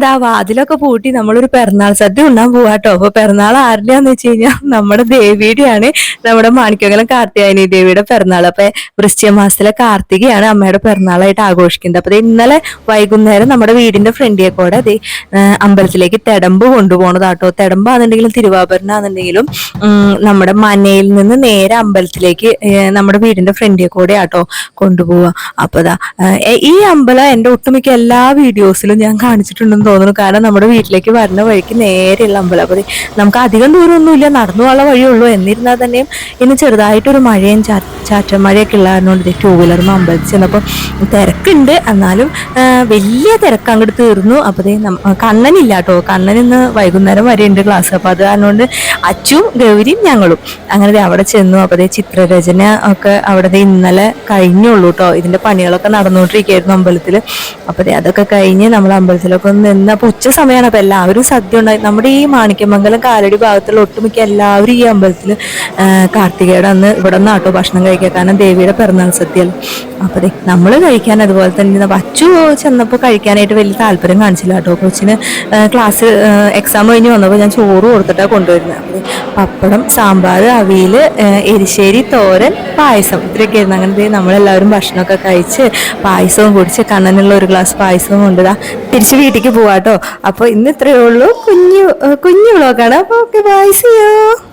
അതാ വാതിലൊക്കെ പൂട്ടി നമ്മളൊരു പിറന്നാൾ സദ്യ ഉണ്ണാൻ പോവാട്ടോ. അപ്പൊ പിറന്നാൾ ആരുടെയാന്ന് വെച്ച് കഴിഞ്ഞാൽ നമ്മുടെ ദേവിയുടെയാണ്. നമ്മുടെ മാണിക്യമംഗലം കാർത്തിയായനി ദേവിയുടെ പിറന്നാൾ. അപ്പൊ വൃശ്ചിക മാസത്തിലെ കാർത്തികയാണ് അമ്മയുടെ പിറന്നാളായിട്ട് ആഘോഷിക്കുന്നത്. അപ്പൊ ഇന്നലെ വൈകുന്നേരം നമ്മുടെ വീടിന്റെ ഫ്രണ്ടിയെ കൂടെ അത് അമ്പലത്തിലേക്ക് തെടമ്പ് കൊണ്ടുപോകണതാട്ടോ. തെടമ്പാന്നുണ്ടെങ്കിലും തിരുവാഭരണാന്നുണ്ടെങ്കിലും നമ്മുടെ മനയിൽ നിന്ന് നേരെ അമ്പലത്തിലേക്ക് നമ്മുടെ വീടിന്റെ ഫ്രണ്ടിയെ കൂടെ ആട്ടോ കൊണ്ടുപോവുക. അപ്പൊ ഈ അമ്പലം എന്റെ ഒട്ടുമിക്ക എല്ലാ വീഡിയോസിലും ഞാൻ കാണിച്ചിട്ടുണ്ടെന്ന് തോന്നുന്നു. കാരണം നമ്മുടെ വീട്ടിലേക്ക് വരുന്ന വഴിക്ക് നേരെയുള്ള അമ്പലം. അപ്പൊ നമുക്ക് അധികം ദൂരമൊന്നുമില്ല, നടന്നു പോകാനുള്ള വഴിയുള്ളൂ. എന്നിരുന്നാൽ തന്നെയും ഇന്ന് ചെറുതായിട്ടൊരു മഴയും ചാറ്റൽ മഴയൊക്കെ ഉള്ളതുകൊണ്ട് ടൂ വീലറും അമ്പലത്തിൽ ചെന്നപ്പോൾ തിരക്കുണ്ട്. എന്നാലും വലിയ തിരക്ക് അങ്ങോട്ട് തീർന്നു. അപ്പൊ കണ്ണനില്ല കേട്ടോ. കണ്ണൻ ഇന്ന് വൈകുന്നേരം വരെ ഉണ്ട് ക്ലാസ്. അപ്പൊ അത് കാരണം അച്ചും ഗൗരിയും ഞങ്ങളും അങ്ങനെ അവിടെ ചെന്നു. അപ്പൊ ചിത്രരചന ഒക്കെ അവിടെ ഇന്നലെ കഴിഞ്ഞുള്ളൂ കേട്ടോ. ഇതിന്റെ പണികളൊക്കെ നടന്നുകൊണ്ടിരിക്കുകയായിരുന്നു അമ്പലത്തില്. അപ്പൊ അതൊക്കെ കഴിഞ്ഞ് നമ്മൾ അമ്പലത്തിലൊക്കെ ഒന്ന് നിന്ന്. അപ്പൊ ഉച്ച സമയമാണ്. അപ്പൊ എല്ലാവരും സദ്യ ഉണ്ടായി. നമ്മുടെ ഈ മാണിക്യമംഗലം കാലടി ഭാഗത്തുള്ള ഒട്ടുമിക്ക എല്ലാവരും ഈ അമ്പലത്തിൽ കാർത്തികയുടെ അന്ന് ഇവിടെ നിന്ന് ആട്ടോ ഭക്ഷണം കഴിക്കുക. കാരണം ദേവിയുടെ പിറന്നാൾ സദ്യയല്ല. അപ്പൊ നമ്മൾ കഴിക്കാൻ അതുപോലെ തന്നെ അച്ചു ചെന്നപ്പോൾ കഴിക്കാനായിട്ട് വലിയ താല്പര്യം കാണിച്ചില്ല കേട്ടോ. കൊച്ചിന് ക്ലാസ് എക്സാം കഴിഞ്ഞ് വന്നപ്പോൾ ഞാൻ ചോറ് കൊടുത്തിട്ടാണ് കൊണ്ടുവരുന്നത്. അപ്പൊ പപ്പടം, സാമ്പാർ, അവിയൽ, എരിശ്ശേരി, തോരൻ, പായസം ഇത്രയൊക്കെ ആയിരുന്നു. അങ്ങനത്തെ നമ്മളെല്ലാവരും ഭക്ഷണമൊക്കെ കഴിച്ച് പായസവും കുടിച്ച് കണ്ണനുള്ള ഒരു ഗ്ലാസ് പായസവും കൊണ്ടുതാ തിരിച്ച് വീട്ടിലേക്ക് പോവാട്ടോ. അപ്പൊ ഇന്ന് ഇത്രയേ ഉള്ളൂ. കുഞ്ഞു വ്ളോഗാണ്. അപ്പൊ ഓക്കെ, ബൈ, സീ യു.